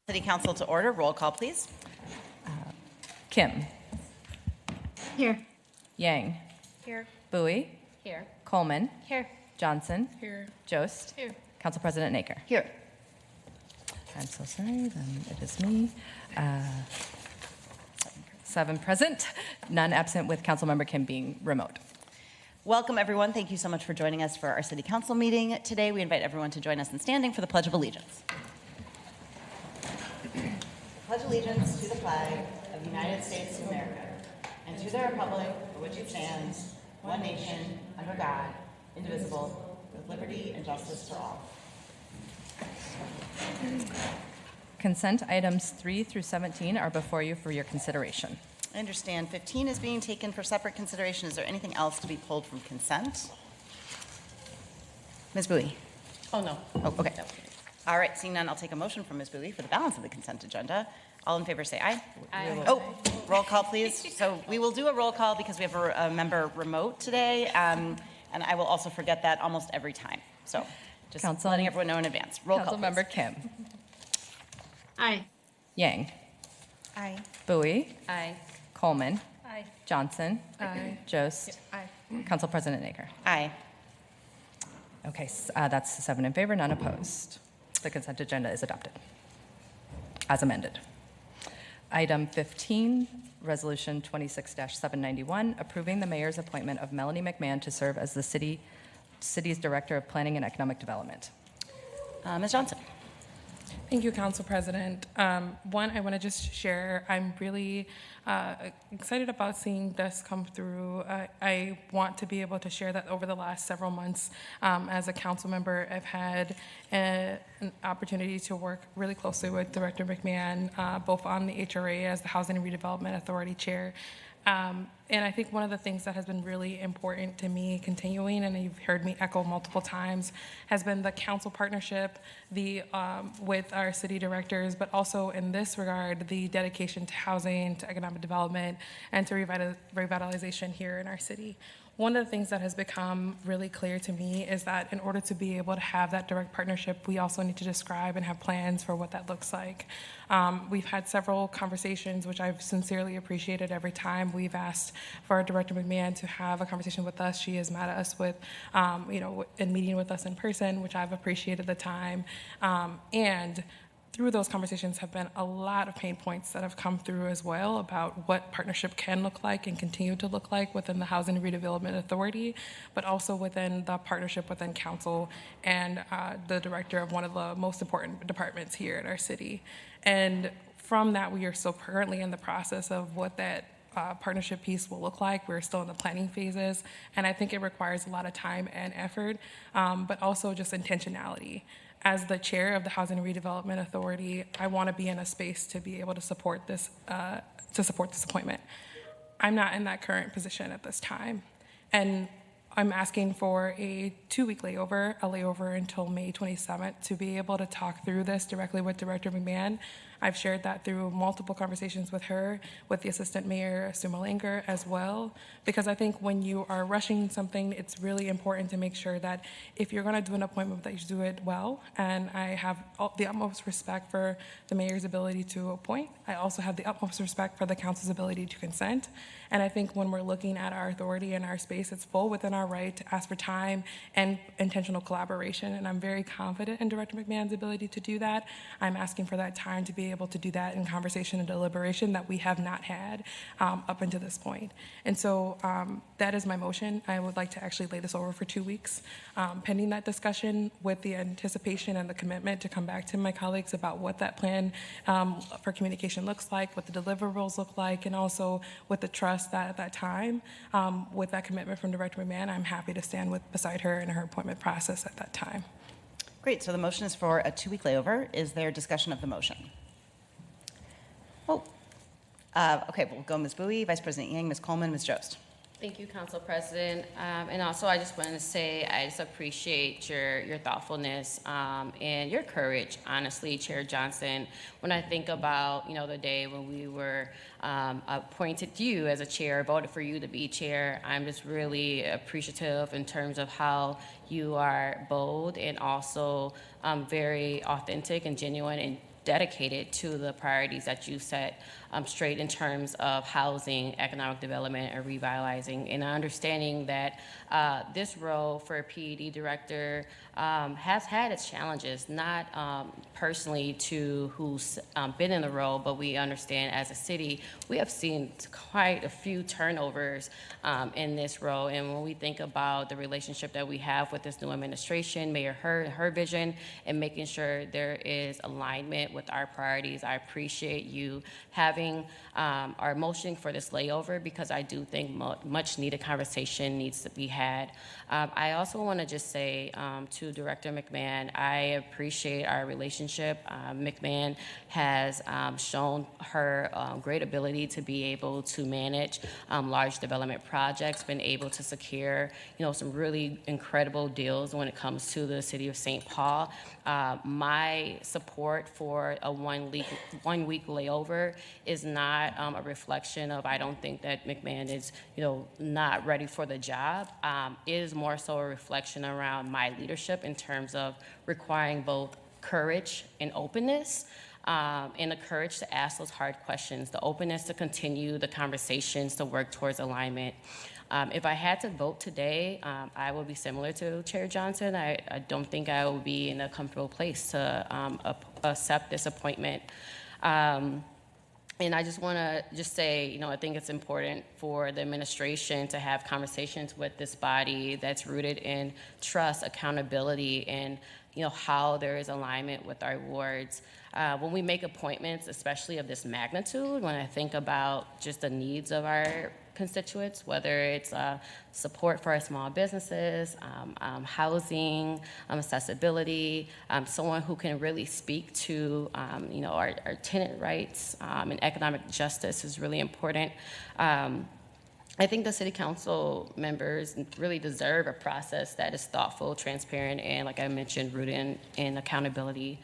City Council to order. Roll call, please. Kim. Here. Yang. Here. Bowie. Here. Coleman. Here. Johnson. Here. Jost. Here. Council President Naker. Here. I'm so sorry, then it is me. 7 present, none absent, with Councilmember Kim being remote. Welcome, everyone. Thank you so much for joining us for our City Council meeting today. We invite everyone to join us in standing for the Pledge of Allegiance. Pledge allegiance to the flag of the United States of America and to the republic for which it stands, one nation, under God, indivisible, with liberty and justice for all. Consent items 3 through 17 are before you for your consideration. I understand 15 is being taken for separate consideration. Is there anything else to be pulled from consent? Ms. Bowie? Oh, no. Oh, okay. All right, seeing none, I'll take a motion from Ms. Bowie for the balance of the consent agenda. All in favor say aye. Aye. Oh, roll call, please. So we will do a roll call because we have a member remote today, and I will also forget that almost every time. So just letting everyone know in advance. Roll call, Councilmember Kim. Aye. Yang. Aye. Bowie. Aye. Coleman. Aye. Johnson. Aye. Jost. Aye. Council President Naker. Aye. Okay, that's 7 in favor, none opposed. The consent agenda is adopted as amended. Item 15, Resolution 26-791, approving the mayor's appointment of Melanie McMahon to serve as the city's Director of Planning and Economic Development. Ms. Johnson. Thank you, Council President. One, I want to just share, I'm really excited about seeing this come through. I want to be able to share that over the last several months as a council member, I've had an opportunity to work really closely with Director McMahon, both on the HRA as the Housing and Redevelopment Authority Chair. And I think one of the things that has been really important to me continuing, and you've heard me echo multiple times, has been the council partnership with our city directors, but also in this regard, the dedication to housing, to economic development, and to revitalization here in our city. One of the things that has become really clear to me is that in order to be able to have that direct partnership, we also need to describe and have plans for what that looks like. We've had several conversations, which I've sincerely appreciated every time we've asked for Director McMahon to have a conversation with us. She has met us with, in meeting with us in person, which I've appreciated the time. And through those conversations have been a lot of pain points that have come through as well about what partnership can look like and continue to look like within the Housing and Redevelopment Authority, but also within the partnership within council and the director of one of the most important departments here in our city. And from that, we are still currently in the process of what that partnership piece will look like. We're still in the planning phases, and I think it requires a lot of time and effort, but also just intentionality. As the chair of the Housing and Redevelopment Authority, I want to be in a space to be able to support this appointment. I'm not in that current position at this time, and I'm asking for a 2-week layover until May 27th to be able to talk through this directly with Director McMahon. I've shared that through multiple conversations with her, with the Assistant Mayor, Stu Malinger, as well, because I think when you are rushing something, it's really important to make sure that if you're going to do an appointment, that you do it well. And I have the utmost respect for the Mayor's ability to appoint. I also have the utmost respect for the Council's ability to consent. And I think when we're looking at our authority and our space, it's full within our right to ask for time and intentional collaboration. And I'm very confident in Director McMahon's ability to do that. I'm asking for that time to be able to do that in conversation and deliberation that we have not had up until this point. And so that is my motion. I would like to actually lay this over for 2 weeks, pending that discussion with the anticipation and the commitment to come back to my colleagues about what that plan for communication looks like, what the deliverables look like, and also with the trust that at that time, with that commitment from Director McMahon, I'm happy to stand beside her in her appointment process at that time. Great. So the motion is for a 2-week layover. Is there discussion of the motion? Okay, we'll go Ms. Bowie, Vice President Yang, Ms. Coleman, Ms. Jost. Thank you, Council President. And also, I just wanted to say I just appreciate your thoughtfulness and your courage, honestly, Chair Johnson. When I think about, the day when we were appointed you as a chair, voted for you to be chair, I'm just really appreciative in terms of how you are bold and also very authentic and genuine dedicated to the priorities that you set straight in terms of housing, economic development, and revitalizing, and understanding that this role for a PED director has had its challenges, not personally to who's been in the role, but we understand as a city, we have seen quite a few turnovers in this role. And when we think about the relationship that we have with this new administration, Mayor her vision, and making sure there is alignment with our priorities, I appreciate you having our motion for this layover, because I do think much needed conversation needs to be had. I also want to just say to Director McMahon, I appreciate our relationship. McMahon has shown her great ability to be able to manage large development projects, been able to secure, some really incredible deals when it comes to the city of St. Paul. My support for a one-week layover is not a reflection of, I don't think that McMahon is, not ready for the job. It is more so a reflection around my leadership in terms of requiring both courage and openness, and the courage to ask those hard questions, the openness to continue the conversations to work towards alignment. If I had to vote today, I would be similar to Chair Johnson. I don't think I will be in a comfortable place to accept this appointment. And I just want to say, I think it's important for the administration to have conversations with this body that's rooted in trust, accountability, and how there is alignment with our wards. When we make appointments, especially of this magnitude, when I think about just the needs of our constituents, whether it's support for our small businesses, housing, accessibility, someone who can really speak to our tenant rights and economic justice is really important. I think the city council members really deserve a process that is thoughtful, transparent, and, like I mentioned, rooted in accountability.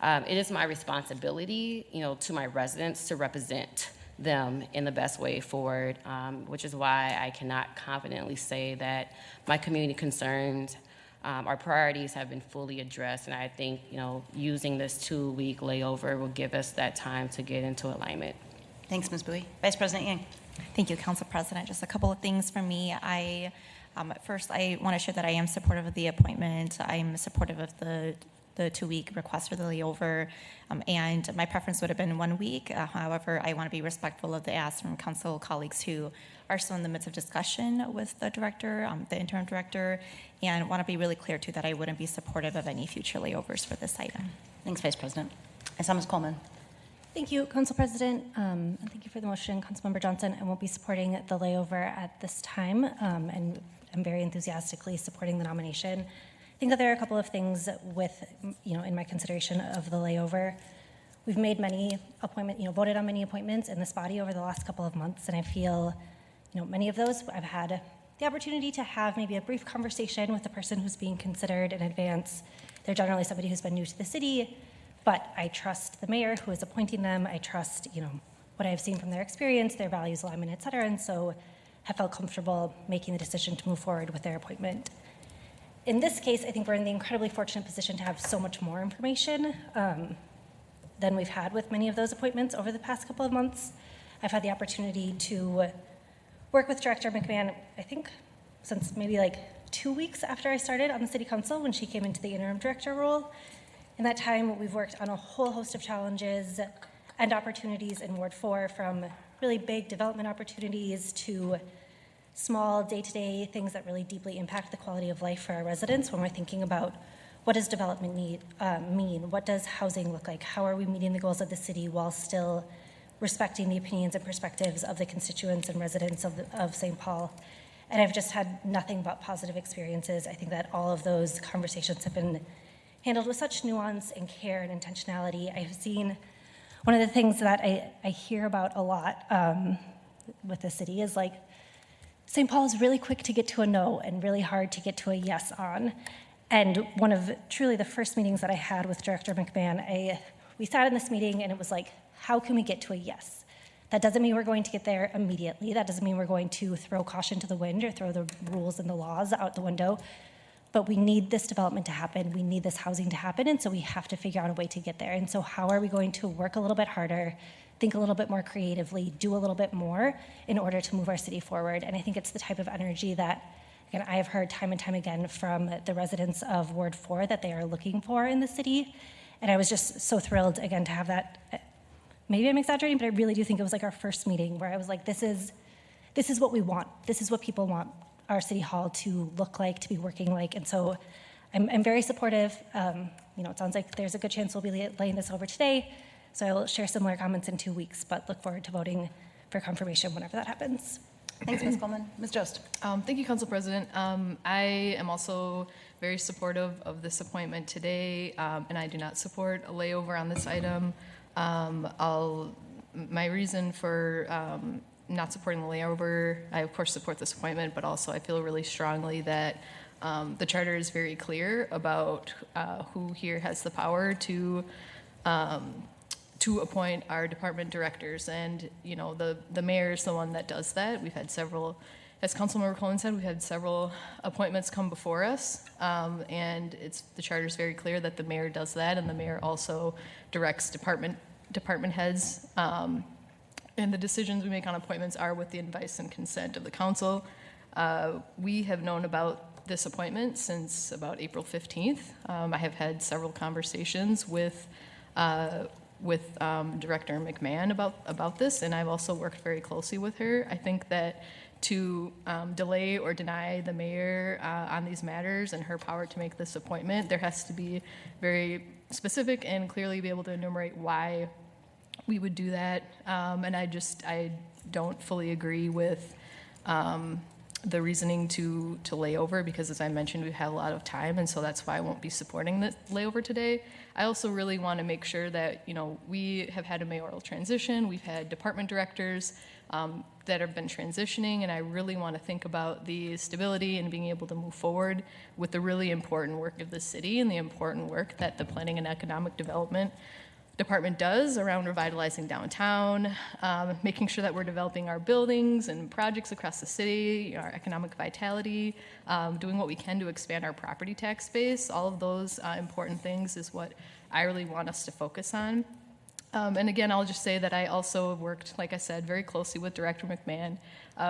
It is my responsibility, to my residents to represent them in the best way forward, which is why I cannot confidently say that my community concerns, our priorities have been fully addressed. And I think, using this 2-week layover will give us that time to get into alignment. Thanks, Ms. Bowie. Vice President Yang. Thank you, Council President. Just a couple of things from me. First, I want to share that I am supportive of the appointment. I'm supportive of the 2-week request for the layover, and my preference would have been 1 week. However, I want to be respectful of the ask from council colleagues who are still in the midst of discussion with the director, the interim director, and want to be really clear, too, that I wouldn't be supportive of any future layovers for this item. Thanks, Vice President. I saw Ms. Coleman. Thank you, Council President, and thank you for the motion, Councilmember Johnson. I won't be supporting the layover at this time, and I'm very enthusiastically supporting the nomination. I think that there are a couple of things with, in my consideration of the layover. We've made many voted on many appointments in this body over the last couple of months, and I feel, many of those I've had the opportunity to have maybe a brief conversation with the person who's being considered in advance. They're generally somebody who's been new to the city, but I trust the mayor who is appointing them. I trust, what I've seen from their experience, their values alignment, et cetera, and so have felt comfortable making the decision to move forward with their appointment. In this case, I think we're in the incredibly fortunate position to have so much more information than we've had with many of those appointments over the past couple of months. I've had the opportunity to work with Director McMahon, I think, since maybe 2 weeks after I started on the City Council when she came into the interim director role. In that time, we've worked on a whole host of challenges and opportunities in Ward 4, from really big development opportunities to small day-to-day things that really deeply impact the quality of life for our residents when we're thinking about what does development mean, what does housing look like, how are we meeting the goals of the city while still respecting the opinions and perspectives of the constituents and residents of St. Paul. And I've just had nothing but positive experiences. I think that all of those conversations have been handled with such nuance and care and intentionality. I've seen one of the things that I hear about a lot with the city is St. Paul is really quick to get to a no and really hard to get to a yes on. And one of truly the first meetings that I had with Director McMahon, we sat in this meeting and it was how can we get to a yes? That doesn't mean we're going to get there immediately. That doesn't mean we're going to throw caution to the wind or throw the rules and the laws out the window. but we need this development to happen. We need this housing to happen. And so we have to figure out a way to get there. And so how are we going to work a little bit harder, think a little bit more creatively, do a little bit more in order to move our city forward? And I think it's the type of energy that, again, I have heard time and time again from the residents of Ward 4 that they are looking for in the city. And I was just so thrilled, again, to have that. Maybe I'm exaggerating, but I really do think it was like our first meeting where I was like, this is what we want. This is what people want our city hall to look like, to be working like. And so I'm very supportive. It sounds like there's a good chance we'll be laying this over today. So I'll share similar comments in 2 weeks, but look forward to voting for confirmation whenever that happens. Thanks, Ms. Coleman. Ms. Jost. Thank you, Council President. I am also very supportive of this appointment today, and I do not support a layover on this item. My reason for not supporting the layover, I of course support this appointment, but also I feel really strongly that the charter is very clear about who here has the power to appoint our department directors. And, the mayor is the one that does that. We've had several, as Councilmember Coleman said, we've had several appointments come before us. And the charter is very clear that the mayor does that, and the mayor also directs department heads. And the decisions we make on appointments are with the advice and consent of the council. We have known about this appointment since about April 15th. I have had several conversations with Director McMahon about this, and I've also worked very closely with her. I think that to delay or deny the mayor on these matters and her power to make this appointment, there has to be very specific and clearly be able to enumerate why we would do that. And I don't fully agree with the reasoning to lay over, because as I mentioned, we've had a lot of time, and so that's why I won't be supporting the layover today. I also really want to make sure that, we have had a mayoral transition, we've had department directors that have been transitioning, and I really want to think about the stability and being able to move forward with the really important work of the city and the important work that the Planning and Economic Development Department does around revitalizing downtown, making sure that we're developing our buildings and projects across the city, our economic vitality, doing what we can to expand our property tax base. All of those important things is what I really want us to focus on. And again, I'll just say that I also have worked, like I said, very closely with Director McMahon.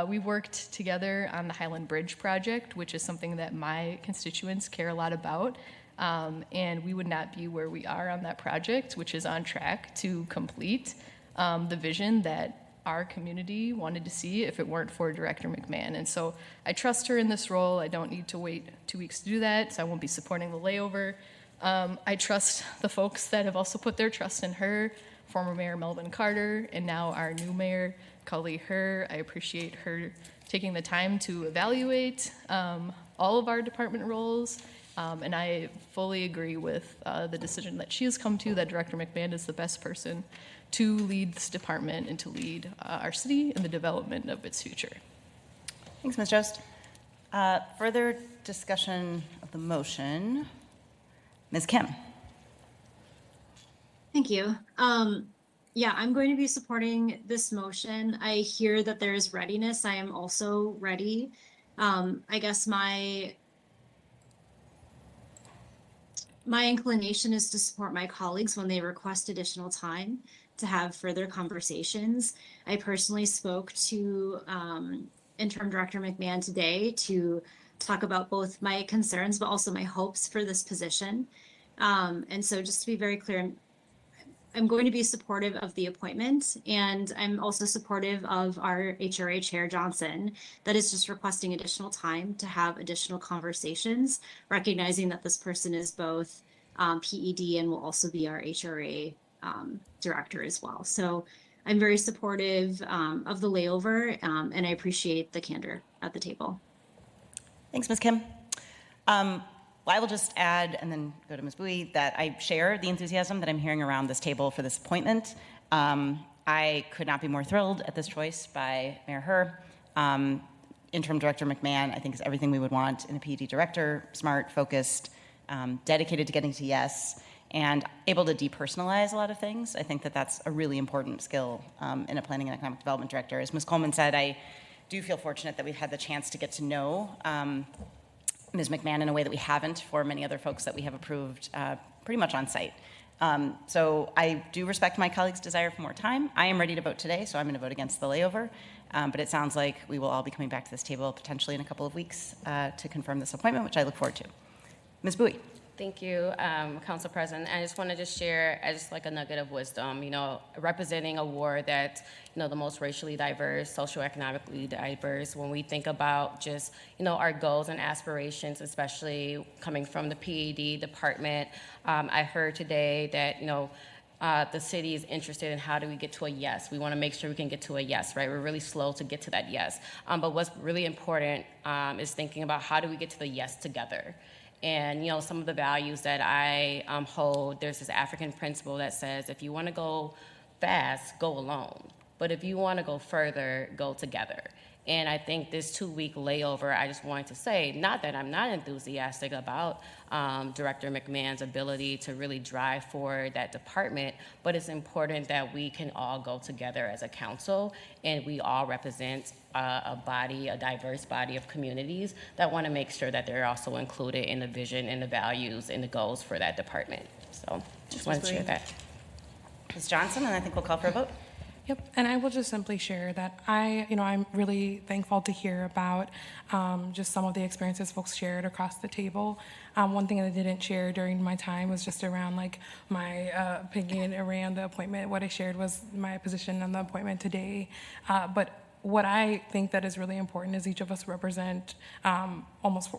We worked together on the Highland Bridge project, which is something that my constituents care a lot about. And we would not be where we are on that project, which is on track to complete the vision that our community wanted to see if it weren't for Director McMahon. And so I trust her in this role. I don't need to wait 2 weeks to do that, so I won't be supporting the layover. I trust the folks that have also put their trust in her, former Mayor Melvin Carter, and now our new mayor, Cully Herr. I appreciate her taking the time to evaluate all of our department roles. And I fully agree with the decision that she has come to, that Director McMahon is the best person to lead this department and to lead our city in the development of its future. Thanks, Ms. Jost. Further discussion of the motion. Ms. Kim. Thank you. Yeah, I'm going to be supporting this motion. I hear that there is readiness. I am also ready. I guess my inclination is to support my colleagues when they request additional time to have further conversations. I personally spoke to Interim Director McMahon today to talk about both my concerns, but also my hopes for this position. And so just to be very clear, I'm going to be supportive of the appointment, and I'm also supportive of our HRA Chair Johnson that is just requesting additional time to have additional conversations, recognizing that this person is both PED and will also be our HRA director as well. So I'm very supportive of the layover, and I appreciate the candor at the table. Thanks, Ms. Kim. I will just add, and then go to Ms. Bowie, that I share the enthusiasm that I'm hearing around this table for this appointment. I could not be more thrilled at this choice by Mayor Herr. Interim Director McMahon, I think, is everything we would want in a PED director: smart, focused, dedicated to getting to yes, and able to depersonalize a lot of things. I think that that's a really important skill in a planning and economic development director. As Ms. Coleman said, I do feel fortunate that we've had the chance to get to know Ms. McMahon in a way that we haven't for many other folks that we have approved pretty much on site. So I do respect my colleagues' desire for more time. I am ready to vote today, so I'm going to vote against the layover. But it sounds like we will all be coming back to this table potentially in a couple of weeks to confirm this appointment, which I look forward to. Ms. Bowie. Thank you, Council President. I just wanted to share just like a nugget of wisdom, representing a ward that's, the most racially diverse, socioeconomically diverse. When we think about just, our goals and aspirations, especially coming from the PAD department, I heard today that, the city is interested in how do we get to a yes. We want to make sure we can get to a yes, right? We're really slow to get to that yes. But what's really important is thinking about how do we get to the yes together. And, some of the values that I hold, there's this African principle that says if you want to go fast, go alone. But if you want to go further, go together. And I think this 2-week layover, I just wanted to say, not that I'm not enthusiastic about Director McMahon's ability to really drive forward that department, but it's important that we can all go together as a council and we all represent a diverse body of communities that want to make sure that they're also included in the vision and the values and the goals for that department. So just wanted to share that. Ms. Johnson, and I think we'll call for a vote. Yep, and I will just simply share that I'm really thankful to hear about just some of the experiences folks shared across the table. One thing that I didn't share during my time was just around my opinion around the appointment. What I shared was my position on the appointment today, but what I think that is really important is each of us represent almost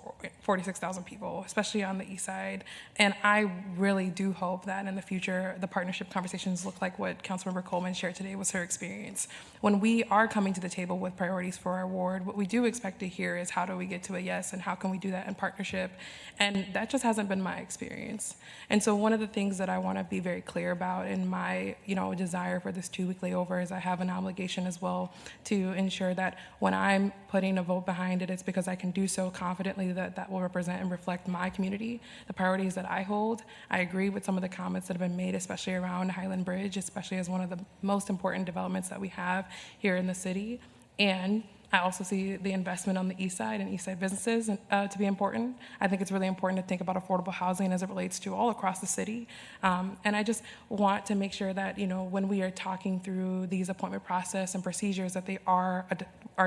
46,000 people, especially on the east side. And I really do hope that in the future, the partnership conversations look like what Councilmember Coleman shared today was her experience. When we are coming to the table with priorities for our ward, what we do expect to hear is how do we get to a yes and how can we do that in partnership? And that just hasn't been my experience. And so one of the things that I want to be very clear about in my, desire for this 2-week layover is I have an obligation as well to ensure that when I'm putting a vote behind it, it's because I can do so confidently that that will represent and reflect my community, the priorities that I hold. I agree with some of the comments that have been made, especially around Highland Bridge, especially as one of the most important developments that we have here in the city. And I also see the investment on the east side and east side businesses to be important. I think it's really important to think about affordable housing as it relates to all across the city. And I just want to make sure that, when we are talking through these appointment process and procedures, that they are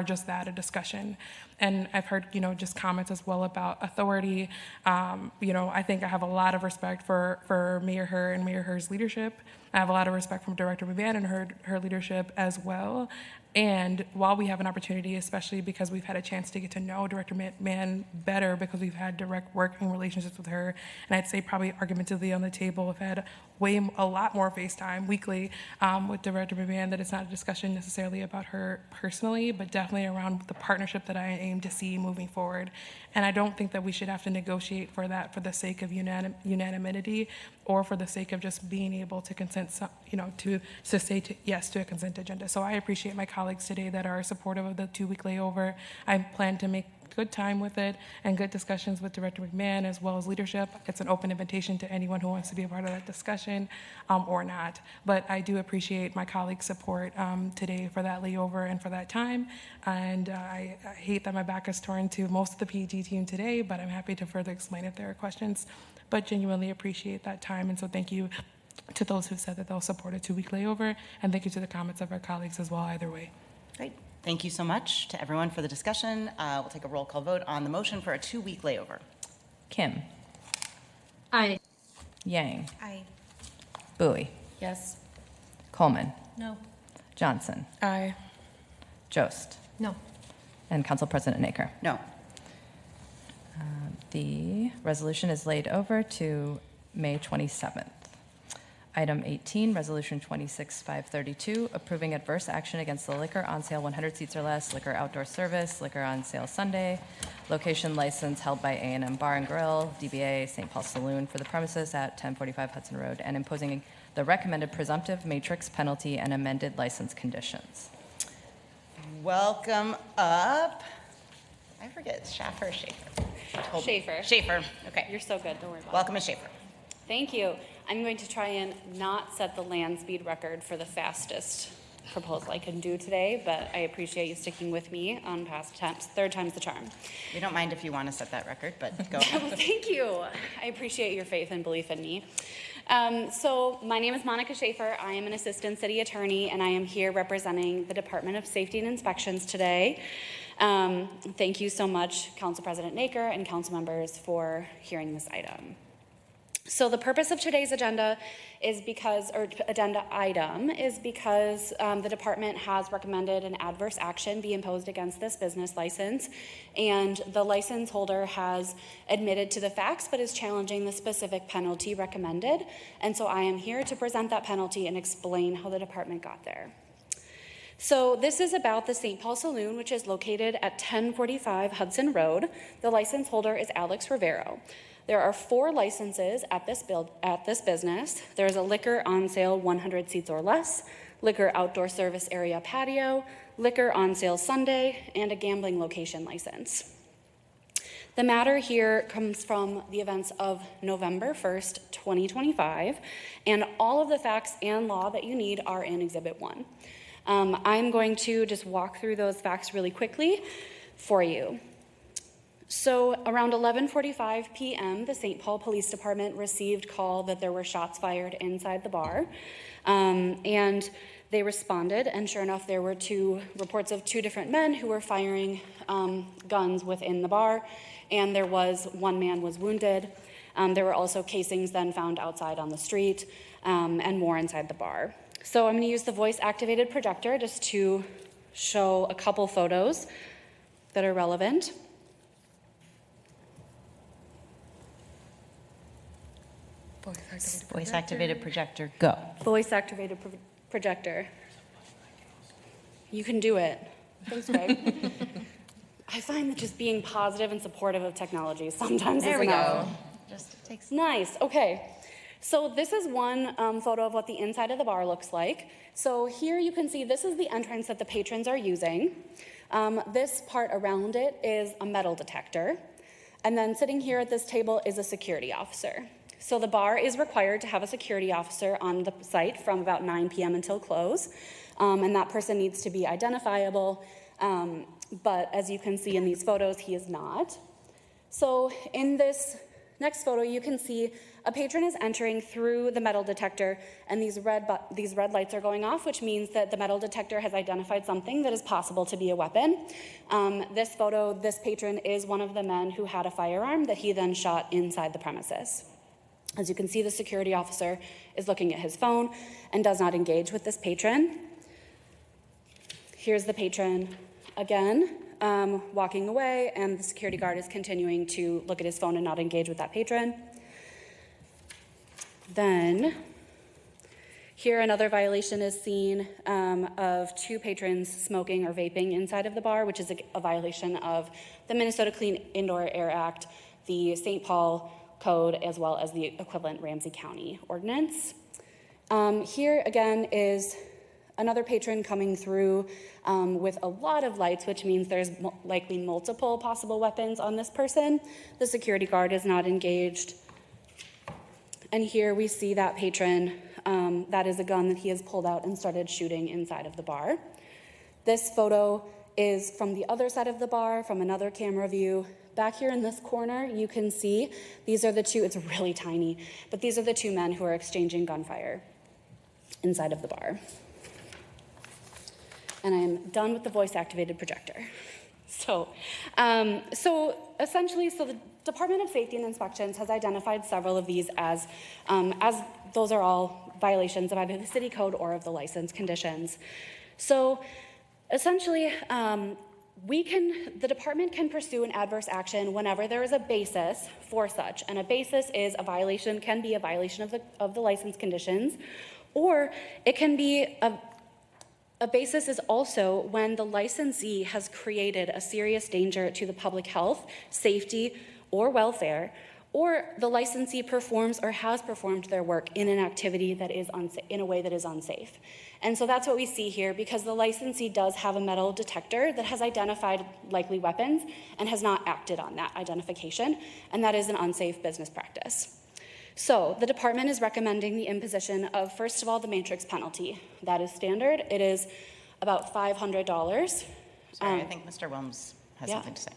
just that, a discussion. And I've heard, just comments as well about authority. I think I have a lot of respect for Mayor Herr and Mayor Herr's leadership. I have a lot of respect from Director McMahon and her leadership as well. And while we have an opportunity, especially because we've had a chance to get to know Director McMahon better because we've had direct working relationships with her, and I'd say probably argumentatively on the table, we've had a lot more FaceTime weekly with Director McMahon, that it's not a discussion necessarily about her personally, but definitely around the partnership that I aim to see moving forward. And I don't think that we should have to negotiate for that for the sake of unanimity or for the sake of just being able to consent, to say yes to a consent agenda. So I appreciate my colleagues today that are supportive of the 2-week layover. I plan to make good time with it and good discussions with Director McMahon as well as leadership. It's an open invitation to anyone who wants to be a part of that discussion or not. But I do appreciate my colleagues' support today for that layover and for that time. And I hate that my back is turned to most of the PG team today, but I'm happy to further explain if there are questions. But genuinely appreciate that time. And so thank you to those who said that they'll support a 2-week layover. And thank you to the comments of our colleagues as well, either way. Great. Thank you so much to everyone for the discussion. We'll take a roll call vote on the motion for a 2-week layover. Kim. Aye. Yang. Aye. Bowie. Yes. Coleman. No. Johnson. Aye. Jost. No. And Council President Naker. No. The resolution is laid over to May 27th. Item 18, Resolution 26-532, approving adverse action against the liquor on sale 100 seats or less, liquor outdoor service, liquor on sale Sunday, location license held by A&M Bar and Grill, DBA St. Paul Saloon for the premises at 1045 Hudson Road, and imposing the recommended presumptive matrix penalty and amended license conditions. Welcome up. I forget, it's Schaffer or Schaefer? Schaefer. Schaefer, okay. You're so good, don't worry about Welcome, Ms. Schaefer. it. Thank you. I'm going to try and not set the land speed record for the fastest proposal I can do today, but I appreciate you sticking with me on past attempts. Third time's the charm. We don't mind if you want to set that record, but go ahead. Well, thank you. I appreciate your faith and belief in me. So my name is Monica Schaefer. I am an assistant city attorney, and I am here representing the Department of Safety and Inspections today. Thank you so much, Council President Naker and council members, for hearing this item. So the purpose of today's agenda item is because the department has recommended an adverse action be imposed against this business license, and the license holder has admitted to the facts but is challenging the specific penalty recommended. And so I am here to present that penalty and explain how the department got there. So this is about the St. Paul Saloon, which is located at 1045 Hudson Road. The license holder is Alex Rivero. There are 4 licenses at this business. There's a liquor on sale 100 seats or less, liquor outdoor service area patio, liquor on sale Sunday, and a gambling location license. The matter here comes from the events of November 1st, 2025, and all of the facts and law that you need are in Exhibit 1. I'm going to just walk through those facts really quickly for you. So around 11:45 p.m., the St. Paul Police Department received call that there were shots fired inside the bar, and they responded, and sure enough, there were 2 reports of 2 different men who were firing guns within the bar, and there was 1 man was wounded. There were also casings then found outside on the street, and more inside the bar. So I'm going to use the voice-activated projector just to show a couple photos that are relevant. Voice-activated projector, go. Voice-activated projector. You can do it. Thanks, Greg. I find that just being positive and supportive of technology sometimes is enough. Just takes. Nice. Okay. So this is one photo of what the inside of the bar looks like. So here you can see this is the entrance that the patrons are using. This part around it is a metal detector. And then sitting here at this table is a security officer. So the bar is required to have a security officer on the site from about 9 p.m. until close. And that person needs to be identifiable. But as you can see in these photos, he is not. So in this next photo, you can see a patron is entering through the metal detector, and these red lights are going off, which means that the metal detector has identified something that is possible to be a weapon. This photo, this patron is one of the men who had a firearm that he then shot inside the premises. As you can see, the security officer is looking at his phone and does not engage with this patron. Here's the patron again, walking away, and the security guard is continuing to look at his phone and not engage with that patron. Then, here another violation is seen of 2 patrons smoking or vaping inside of the bar, which is a violation of the Minnesota Clean Indoor Air Act, the St. Paul Code, as well as the equivalent Ramsey County ordinance. Here again is another patron coming through with a lot of lights, which means there's likely multiple possible weapons on this person. The security guard is not engaged. And here we see that patron, that is a gun that he has pulled out and started shooting inside of the bar. This photo is from the other side of the bar, from another camera view. Back here in this corner, you can see these are the 2, it's really tiny, but these are the 2 men who are exchanging gunfire inside of the bar. And I am done with the voice-activated projector. So essentially, the Department of Safety and Inspections has identified several of these as those are all violations of either the city code or of the license conditions. So essentially, the department can pursue an adverse action whenever there is a basis for such, and a basis is a violation, can be a violation of the license conditions, or it can be a basis is also when the licensee has created a serious danger to the public health, safety, or welfare, or the licensee performs or has performed their work in an activity that is in a way that is unsafe. And so that's what we see here, because the licensee does have a metal detector that has identified likely weapons and has not acted on that identification, and that is an unsafe business practice. So the department is recommending the imposition of, first of all, the matrix penalty. That is standard. It is about $500. Sorry, I think Mr. Wilms has yeah. something to say.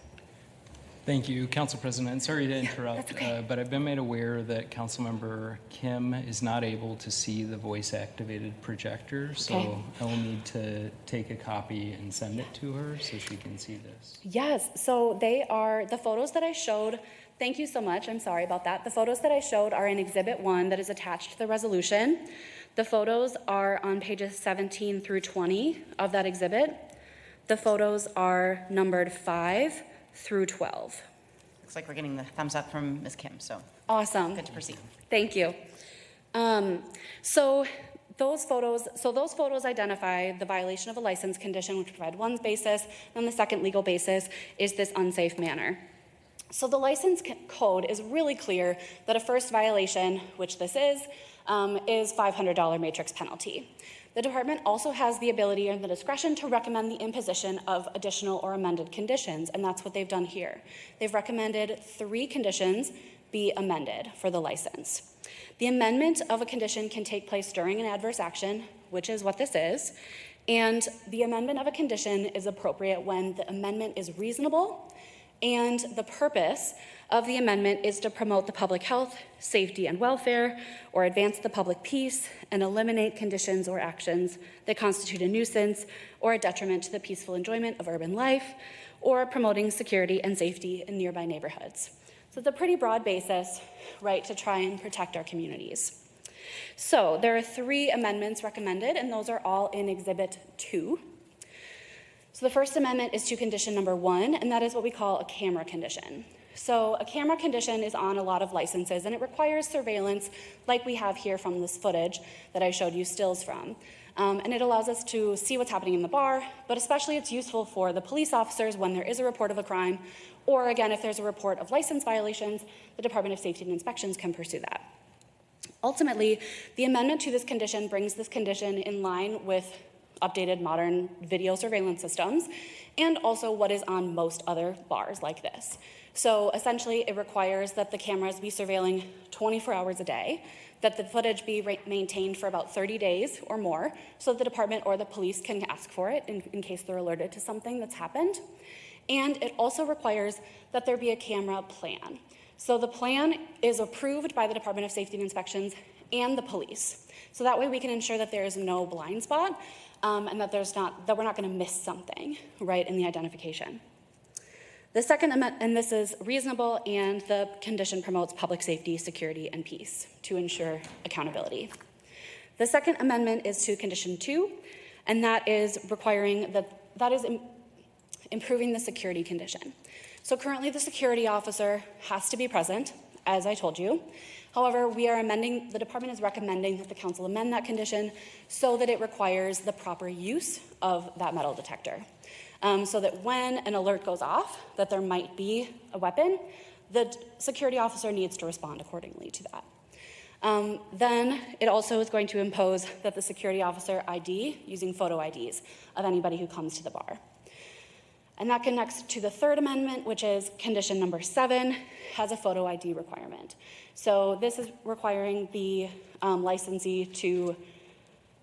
Thank you, Council President. Sorry to interrupt, but I've been made aware that Councilmember Kim is not able to see the voice-activated projector, so Okay. I will need to take a copy and send it to her so she can see this. Yes, so they are the photos that I showed. Thank you so much. I'm sorry about that. The photos that I showed are in Exhibit 1 that is attached to the resolution. The photos are on pages 17 through 20 of that exhibit. The photos are numbered 5 through 12. Looks like we're getting the thumbs up from Ms. Kim, so Awesome. good to proceed. Thank you. So those photos identify the violation of a license condition, which provide one basis, and the second legal basis is this unsafe manner. So the license code is really clear that a first violation, which this is $500 matrix penalty. The department also has the ability and the discretion to recommend the imposition of additional or amended conditions, and that's what they've done here. They've recommended 3 conditions be amended for the license. The amendment of a condition can take place during an adverse action, which is what this is, and the amendment of a condition is appropriate when the amendment is reasonable, and the purpose of the amendment is to promote the public health, safety, and welfare, or advance the public peace, and eliminate conditions or actions that constitute a nuisance or a detriment to the peaceful enjoyment of urban life, or promoting security and safety in nearby neighborhoods. So it's a pretty broad basis, right, to try and protect our communities. So there are 3 amendments recommended, and those are all in Exhibit 2. So the first amendment is to condition number 1, and that is what we call a camera condition. So a camera condition is on a lot of licenses, and it requires surveillance like we have here from this footage that I showed you stills from. And it allows us to see what's happening in the bar, but especially it's useful for the police officers when there is a report of a crime, or again, if there's a report of license violations, the Department of Safety and Inspections can pursue that. Ultimately, the amendment to this condition brings this condition in line with updated modern video surveillance systems, and also what is on most other bars like this. So essentially, it requires that the cameras be surveilling 24 hours a day, that the footage be maintained for about 30 days or more, so the department or the police can ask for it in case they're alerted to something that's happened. And it also requires that there be a camera plan. So the plan is approved by the Department of Safety and Inspections and the police. So that way we can ensure that there is no blind spot and that we're not going to miss something, right, in the identification. The second amendment, and this is reasonable, and the condition promotes public safety, security, and peace to ensure accountability. The second amendment is to condition 2, and that is improving the security condition. So currently the security officer has to be present, as I told you. However, the department is recommending that the council amend that condition so that it requires the proper use of that metal detector. So that when an alert goes off that there might be a weapon, the security officer needs to respond accordingly to that. Then it also is going to impose that the security officer ID using photo IDs of anybody who comes to the bar. And that connects to the third amendment, which is condition number 7, has a photo ID requirement. So this is requiring the licensee to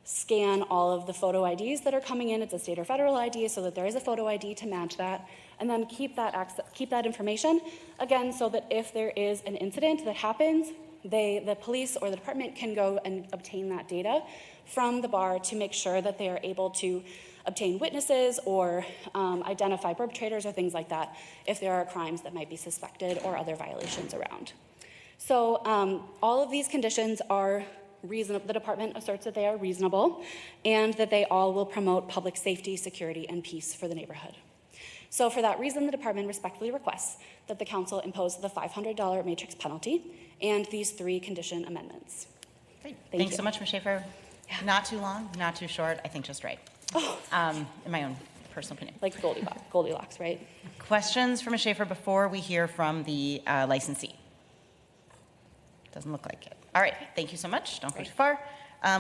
scan all of the photo IDs that are coming in. It's a state or federal ID, so that there is a photo ID to match that, and then keep that information, again, so that if there is an incident that happens, the police or the department can go and obtain that data from the bar to make sure that they are able to obtain witnesses or identify perpetrators or things like that if there are crimes that might be suspected or other violations around. So all of these conditions are reasonable. The department asserts that they are reasonable and that they all will promote public safety, security, and peace for the neighborhood. So for that reason, the department respectfully requests that the council impose the $500 matrix penalty and these 3 condition amendments. Great. Thank Thanks you. so much, Ms. Schaefer. Yeah. Not too long, not too short, I think just right. In my own personal opinion. Like Goldilocks, right? Questions for Ms. Schaefer before we hear from the licensee? Doesn't look like it. All right, thank you so much. Don't go too far.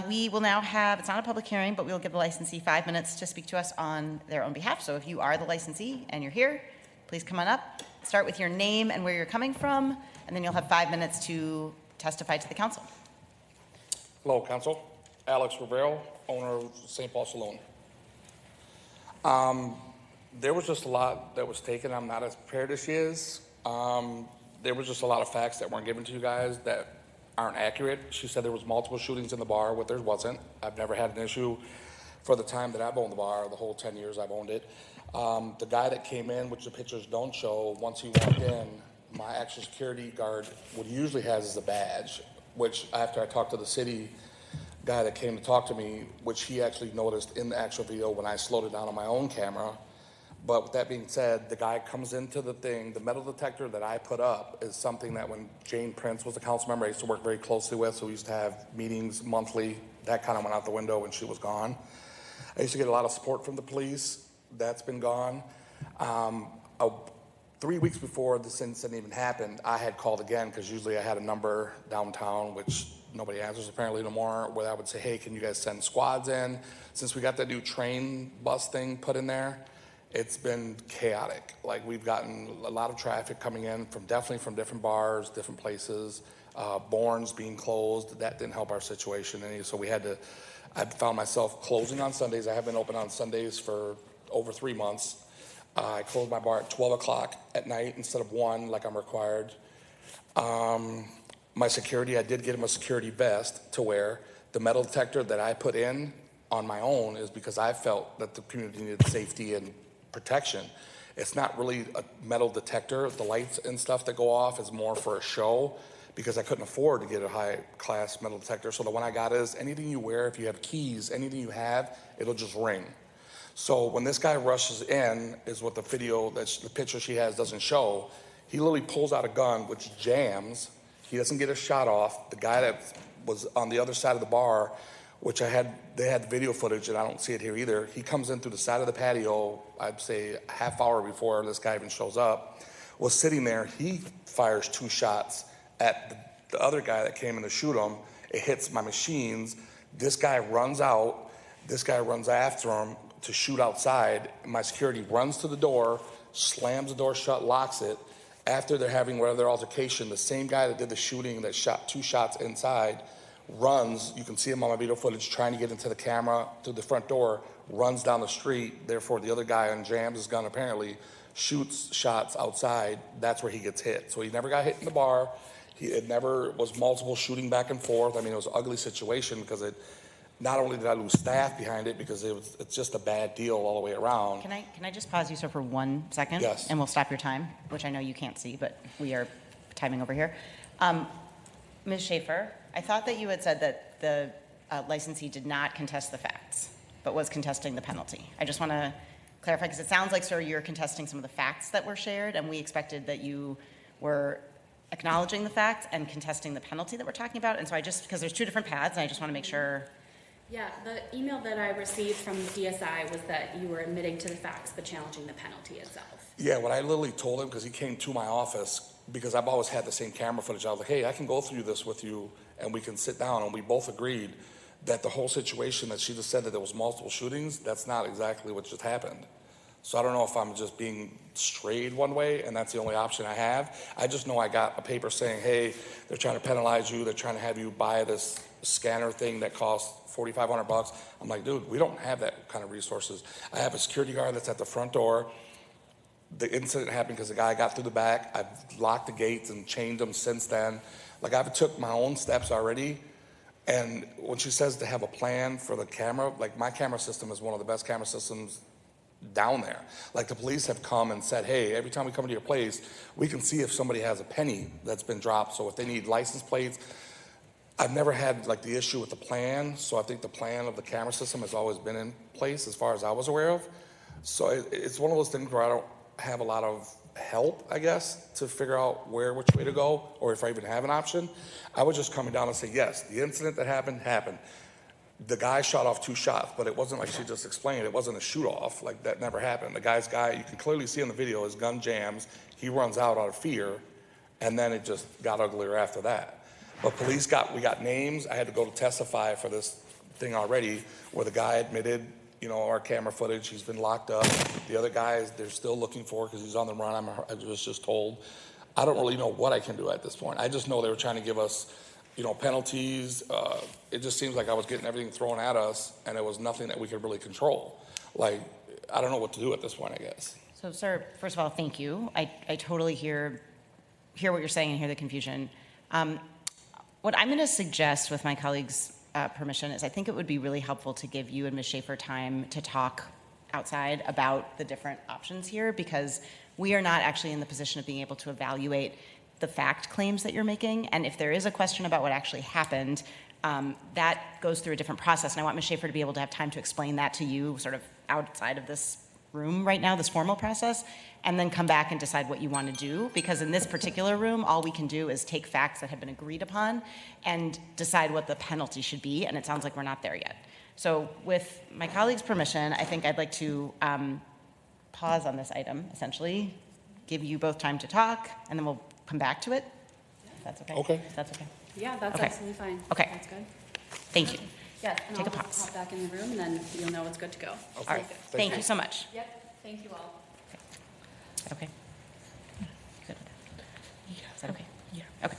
We will now have, it's not a public hearing, but we will give the licensee 5 minutes to speak to us on their own behalf. So if you are the licensee and you're here, please come on up. Start with your name and where you're coming from, and then you'll have 5 minutes to testify to the council. Hello, Council. Alex Rivero, owner of St. Paul Saloon. There was just a lot that was taken. I'm not as prepared as she is. There was just a lot of facts that weren't given to you guys that aren't accurate. She said there was multiple shootings in the bar, what there wasn't. I've never had an issue for the time that I've owned the bar, the whole 10 years I've owned it. The guy that came in, which the pictures don't show, once he walked in, my actual security guard, what he usually has is a badge, which after I talked to the city guy that came to talk to me, which he actually noticed in the actual video when I slowed it down on my own camera. But with that being said, the guy comes into the thing, the metal detector that I put up is something that when Jane Prince was a council member, I used to work very closely with, so we used to have meetings monthly. That kind of went out the window when she was gone. I used to get a lot of support from the police. That's been gone. 3 weeks before this incident even happened, I had called again because usually I had a number downtown, which nobody answers apparently no more, where I would say, hey, can you guys send squads in? Since we got that new train bus thing put in there, it's been chaotic. Like, we've gotten a lot of traffic coming in definitely from different bars, different places. Bourne's being closed, that didn't help our situation any, so I found myself closing on Sundays. I have been open on Sundays for over 3 months. I closed my bar at 12 o'clock at night instead of 1 like I'm required. My security, I did get him a security vest to wear. The metal detector that I put in on my own is because I felt that the community needed safety and protection. It's not really a metal detector. The lights and stuff that go off is more for a show because I couldn't afford to get a high-class metal detector. So the one I got is anything you wear, if you have keys, anything you have, it'll just ring. So when this guy rushes in, is what the video, the picture she has doesn't show, he literally pulls out a gun, which jams. He doesn't get a shot off. The guy that was on the other side of the bar, which they had the video footage, and I don't see it here either. He comes in through the side of the patio, I'd say a half hour before this guy even shows up, was sitting there. He fires 2 shots at the other guy that came in to shoot him. It hits my machines. This guy runs out. This guy runs after him to shoot outside. My security runs to the door, slams the door shut, locks it. After they're having whatever altercation, the same guy that did the shooting that shot 2 shots inside runs, you can see him on my video footage trying to get into the camera through the front door, runs down the street. Therefore, the other guy unjams his gun apparently, shoots shots outside. That's where he gets hit. So he never got hit in the bar. It never was multiple shooting back and forth. I mean, it was an ugly situation because not only did I lose staff behind it, because it's just a bad deal all the way around. Can I just pause you, sir, for 1 second? Yes. And we'll stop your time, which I know you can't see, but we are timing over here. Ms. Schaefer, I thought that you had said that the licensee did not contest the facts, but was contesting the penalty. I just want to clarify, because it sounds like, sir, you're contesting some of the facts that were shared, and we expected that you were acknowledging the facts and contesting the penalty that we're talking about. And so because there's 2 different paths, and I just want to make sure. Yeah, the email that I received from DSI was that you were admitting to the facts but challenging the penalty itself. Yeah, what I literally told him, because he came to my office, because I've always had the same camera footage, I was like, hey, I can go through this with you and we can sit down, and we both agreed that the whole situation that she just said that there was multiple shootings, that's not exactly what just happened. So I don't know if I'm just being strayed one way and that's the only option I have. I just know I got a paper saying, hey, they're trying to penalize you, they're trying to have you buy this scanner thing that costs $4,500. I'm like, dude, we don't have that kind of resources. I have a security guard that's at the front door. The incident happened because the guy got through the back. I've locked the gates and chained them since then. Like, I've took my own steps already. And when she says to have a plan for the camera, like, my camera system is one of the best camera systems down there. Like, the police have come and said, hey, every time we come to your place, we can see if somebody has a penny that's been dropped. So if they need license plates, I've never had like the issue with the plan. So I think the plan of the camera system has always been in place as far as I was aware of. So it's one of those things where I don't have a lot of help, I guess, to figure out which way to go, or if I even have an option. I was just coming down and say, yes, the incident that happened. The guy shot off 2 shots, but it wasn't like she just explained. It wasn't a shoot off. Like, that never happened. The guy's you can clearly see in the video, his gun jams. He runs out of fear, and then it just got uglier after that. But we got names. I had to go to testify for this thing already, where the guy admitted, our camera footage, he's been locked up. The other guys, they're still looking for because he's on the run, I was just told. I don't really know what I can do at this point. I just know they were trying to give us penalties. It just seems like I was getting everything thrown at us, and it was nothing that we could really control. Like, I don't know what to do at this point, I guess. So, sir, first of all, thank you. I totally hear what you're saying and hear the confusion. What I'm going to suggest, with my colleagues' permission, is I think it would be really helpful to give you and Ms. Schaefer time to talk outside about the different options here, because we are not actually in the position of being able to evaluate the fact claims that you're making. And if there is a question about what actually happened, that goes through a different process. And I want Ms. Schaefer to be able to have time to explain that to you sort of outside of this room right now, this formal process, and then come back and decide what you want to do. Because in this particular room, all we can do is take facts that have been agreed upon and decide what the penalty should be. And it sounds like we're not there yet. So with my colleague's permission, I think I'd like to pause on this item, essentially, give you both time to talk, and then we'll come back to it. If that's okay. Okay. If that's okay. Yeah, that's Okay. absolutely fine. Okay. That's good. Thank you. Yeah, and Take I'll a just pause. hop back in the room, and then you'll know it's good to go. All right. Thank you so much. Yep, thank you all. Okay. Good. Is that okay? Yeah. Okay.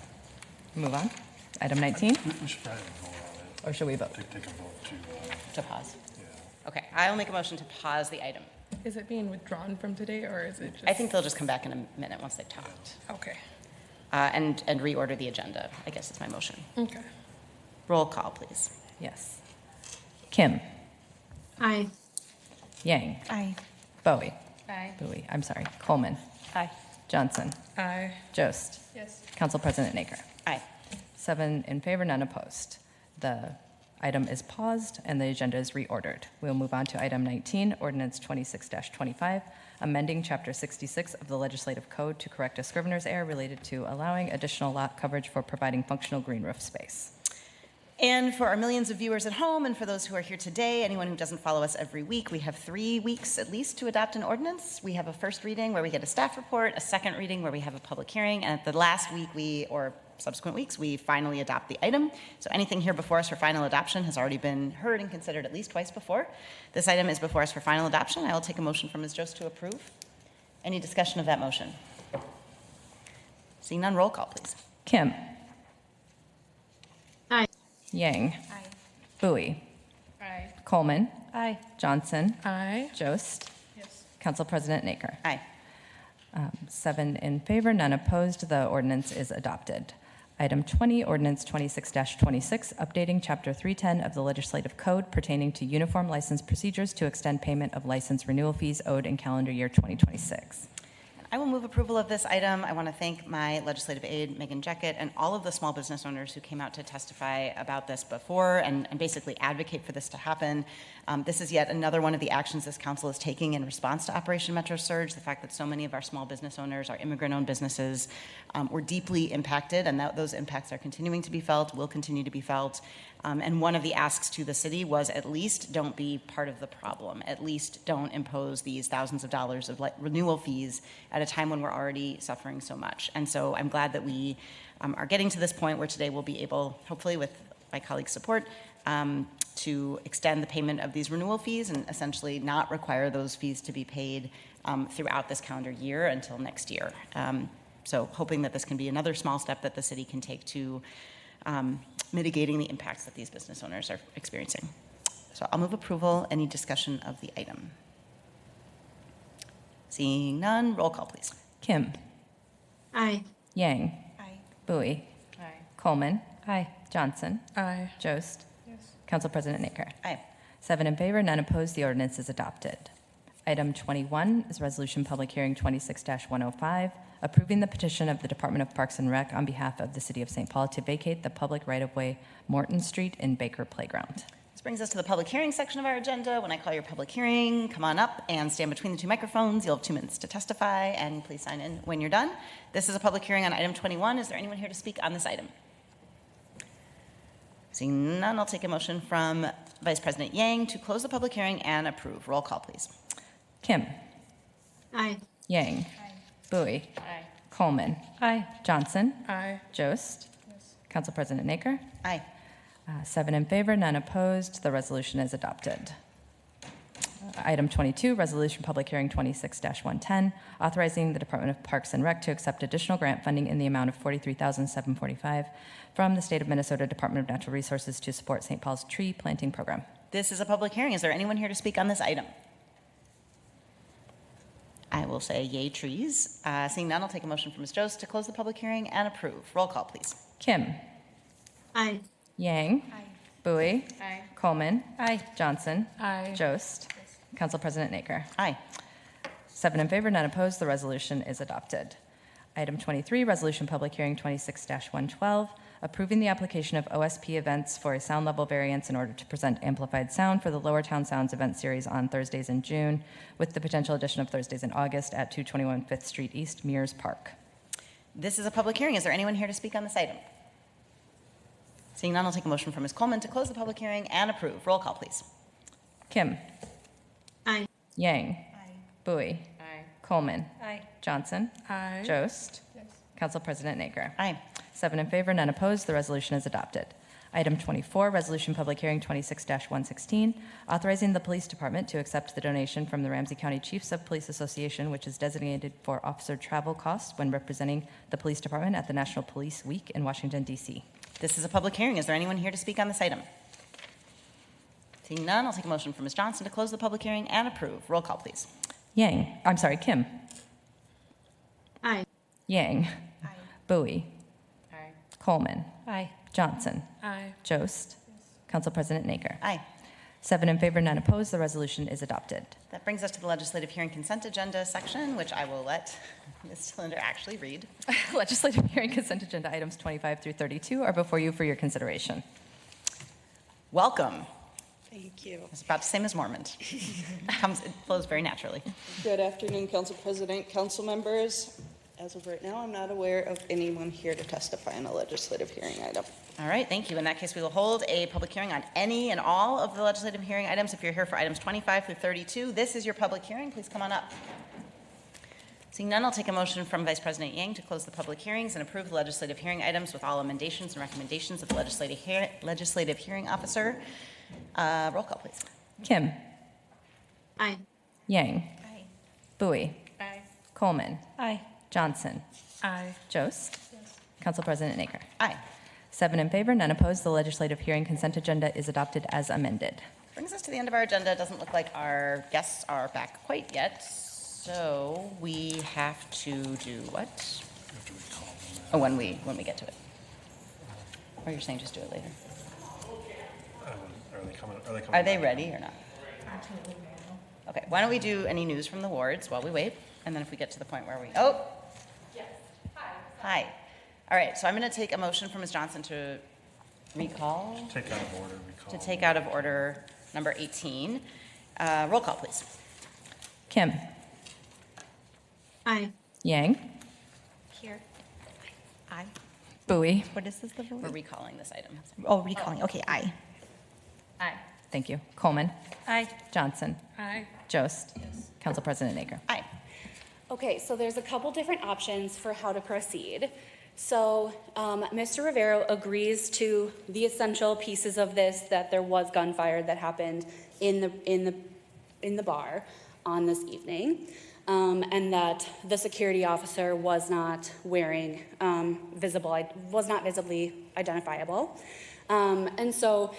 Move on. Item 19, We should probably vote on it. or should we vote? Take a vote to, To pause. yeah. Okay. I'll make a motion to pause the item. Is it being withdrawn from today, or is it just? I think they'll just come back in a minute once they've talked. Okay. And reorder the agenda, I guess is my motion. Okay. Roll call, please. Yes. Kim, Aye. Yang, Aye. Bowie, Aye. Bowie, I'm sorry, Coleman, Aye. Johnson, Aye. Jost, Yes. Council President Naker. Aye. 7 in favor, none opposed. The item is paused and the agenda is reordered. We'll move on to item 19, ordinance 26-25, amending Chapter 66 of the Legislative Code to correct a scrivener's error related to allowing additional lot coverage for providing functional green roof space. And for our millions of viewers at home, and for those who are here today, anyone who doesn't follow us every week, we have 3 weeks at least to adopt an ordinance. We have a first reading where we get a staff report, a second reading where we have a public hearing, and at the last week or subsequent weeks, we finally adopt the item. So anything here before us for final adoption has already been heard and considered at least twice before. This item is before us for final adoption. I will take a motion from Ms. Jost to approve. Any discussion of that motion? Seeing none, roll call, please. Kim. Aye. Yang. Aye. Bowie. Aye. Coleman. Aye. Johnson. Aye. Jost. Yes. Council President Naker. Aye. 7 in favor, none opposed. The ordinance is adopted. Item 20, ordinance 26-26, updating Chapter 310 of the Legislative Code pertaining to uniform license procedures to extend payment of license renewal fees owed in calendar year 2026. I will move approval of this item. I want to thank my legislative aide, Megan Jeckett, and all of the small business owners who came out to testify about this before and basically advocate for this to happen. This is yet another one of the actions this council is taking in response to Operation Metro Surge. The fact that so many of our small business owners, our immigrant-owned businesses, were deeply impacted, and that those impacts are continuing to be felt, will continue to be felt. And one of the asks to the city was at least don't be part of the problem. At least don't impose these thousands of dollars of renewal fees at a time when we're already suffering so much. And so I'm glad that we are getting to this point where today we'll be able, hopefully with my colleagues' support, to extend the payment of these renewal fees and essentially not require those fees to be paid throughout this calendar year until next year. So hoping that this can be another small step that the city can take to mitigating the impacts that these business owners are experiencing. So I'll move approval. Any discussion of the item? Seeing none, roll call, please. Kim. Aye. Yang. Aye. Bowie. Aye. Coleman. Aye. Johnson. Aye. Jost. Yes. Council President Naker. Aye. 7 in favor, none opposed. The ordinance is adopted. Item 21 is Resolution Public Hearing 26-105, approving the petition of the Department of Parks and Rec on behalf of the City of St. Paul to vacate the public right-of-way Morton Street in Baker Playground. This brings us to the public hearing section of our agenda. When I call your public hearing, come on up and stand between the 2 microphones. You'll have 2 minutes to testify, and please sign in when you're done. This is a public hearing on item 21. Is there anyone here to speak on this item? Seeing none, I'll take a motion from Vice President Yang to close the public hearing and approve. Roll call, please. Kim. Aye. Yang. Bowie. Aye. Coleman. Aye. Johnson. Aye. Jost. Yes. Council President Naker. Aye. 7 in favor, none opposed. The resolution is adopted. Item 22, Resolution Public Hearing 26-110, authorizing the Department of Parks and Rec to accept additional grant funding in the amount of $43,745 from the State of Minnesota Department of Natural Resources to support St. Paul's tree planting program. This is a public hearing. Is there anyone here to speak on this item? I will say yay trees. Seeing none, I'll take a motion from Ms. Jost to close the public hearing and approve. Roll call, please. Kim. Aye. Yang. Bowie. Aye. Coleman. Aye. Johnson. Aye. Jost. Council President Naker. Aye. 7 in favor, none opposed. The resolution is adopted. Item 23, Resolution Public Hearing 26-112, approving the application of OSP Events for a sound level variance in order to present amplified sound for the Lower Town Sounds event series on Thursdays in June, with the potential addition of Thursdays in August at 221 5th Street East, Mears Park. This is a public hearing. Is there anyone here to speak on this item? Seeing none, I'll take a motion from Ms. Coleman to close the public hearing and approve. Roll call, please. Kim. Aye. Yang. Bowie. Aye. Coleman. Aye. Johnson. Aye. Jost. Council President Naker. Aye. 7 in favor, none opposed. The resolution is adopted. Item 24, Resolution Public Hearing 26-116, authorizing the Police Department to accept the donation from the Ramsey County Chiefs of Police Association, which is designated for officer travel costs when representing the Police Department at the National Police Week in Washington, D.C. This is a public hearing. Is there anyone here to speak on this item? Seeing none, I'll take a motion from Ms. Johnson to close the public hearing and approve. Roll call, please. Kim. Aye. Yang. Bowie. Aye. Coleman. Aye. Johnson. Aye. Jost. Council President Naker. Aye. 7 in favor, none opposed. The resolution is adopted. That brings us to the legislative hearing consent agenda section, which I will let Ms. Cylinder actually read. Legislative hearing consent agenda items 25 through 32 are before you for your consideration. Welcome. Thank you. I was about to say Ms. Mormont. It flows very naturally. Good afternoon, Council President, council members. As of right now, I'm not aware of anyone here to testify in a legislative hearing item. All right, thank you. In that case, we will hold a public hearing on any and all of the legislative hearing items. If you're here for items 25 through 32, this is your public hearing. Please come on up. Seeing none, I'll take a motion from Vice President Yang to close the public hearings and approve the legislative hearing items with all emendations and recommendations of the legislative hearing officer. Roll call, please. Kim. Aye. Yang. Aye. Bowie. Aye. Coleman. Aye. Johnson. Aye. Jost. Council President Naker. Aye. 7 in favor, none opposed. The legislative hearing consent agenda is adopted as amended. Brings us to the end of our agenda. It doesn't look like our guests are back quite yet. So we have to do what? Oh, when we get to it. Or you're saying just do it later? Are they coming? Are they ready or not? Okay, why don't we do any news from the wards while we wait? And then if we get to the point where we, yes, hi. All right, so I'm going to take a motion from Ms. Johnson to recall. Take out of order, recall. To take out of order number 18. Roll call, please. Kim. Aye. Yang. Here. Aye. Bowie. What is this, the vote? We're recalling this item. Oh, recalling. Okay, aye. Aye. Thank you. Coleman. Aye. Johnson. Aye. Jost. Council President Naker. Aye. Okay, so there's a couple different options for how to proceed. So Mr. Rivero agrees to the essential pieces of this, that there was gunfire that happened in the bar on this evening, and that the security officer was not wearing was not visibly identifiable. And so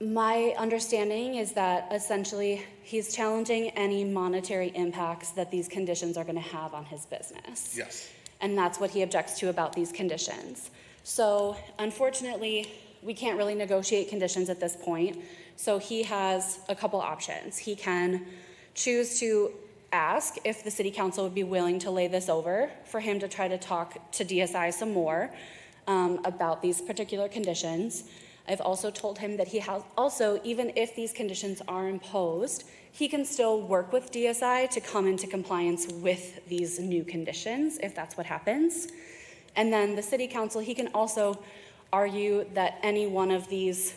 my understanding is that essentially he's challenging any monetary impacts that these conditions are going to have on his business. Yes. And that's what he objects to about these conditions. So unfortunately, we can't really negotiate conditions at this point. So he has a couple options. He can choose to ask if the city council would be willing to lay this over for him to try to talk to DSI some more about these particular conditions. I've also told him that he has also, even if these conditions are imposed, he can still work with DSI to come into compliance with these new conditions, if that's what happens. And then the city council, he can also argue that any one of these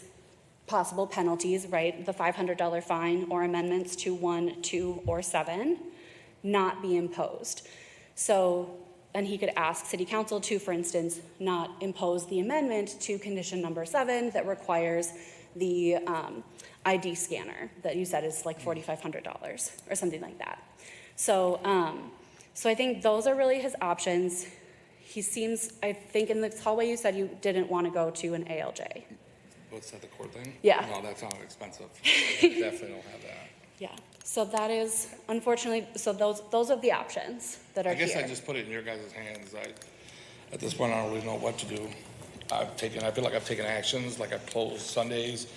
possible penalties, right, the $500 fine or amendments to 1, 2, or 7, not be imposed. So and he could ask city council to, for instance, not impose the amendment to condition number 7 that requires the ID scanner that you said is like $4,500 or something like that. So, so I think those are really his options. He seems, I think in this hallway you said you didn't want to go to an ALJ. What's that, the court thing? Yeah. No, that sounds expensive. I definitely don't have that. Yeah, so that is, unfortunately, so those are the options that are I here. guess I just put it in your guys' hands. At this point, I don't really know what to do. I feel like I've taken actions, like I've closed Sundays.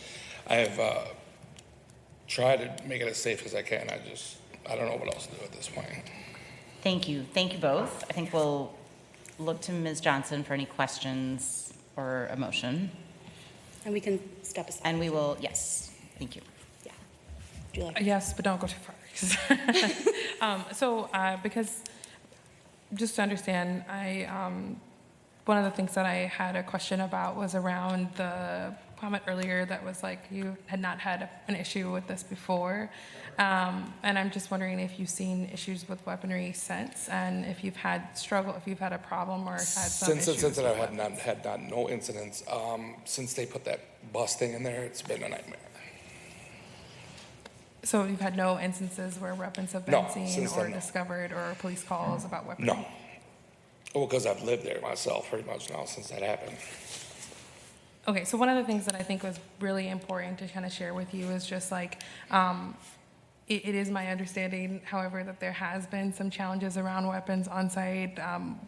I have tried to make it as safe as I can. I don't know what else to do at this point. Thank you. Thank you both. I think we'll look to Ms. Johnson for any questions or a motion. And we can step aside. And we will, yes, thank you. Yeah. Do you like? Yes, but don't go too far. Because just to understand, one of the things that I had a question about was around the comment earlier that was like you had not had an issue with this before. And I'm just wondering if you've seen issues with weaponry since, and if you've had a problem or had some issues. Since I had no incidents. Since they put that bus thing in there, it's been a nightmare. So you've had no instances where weapons have been seen or discovered or police calls about weaponry? No. Well, because I've lived there myself pretty much now since that happened. Okay, so one of the things that I think was really important to kind of share with you is just like, it is my understanding, however, that there has been some challenges around weapons on site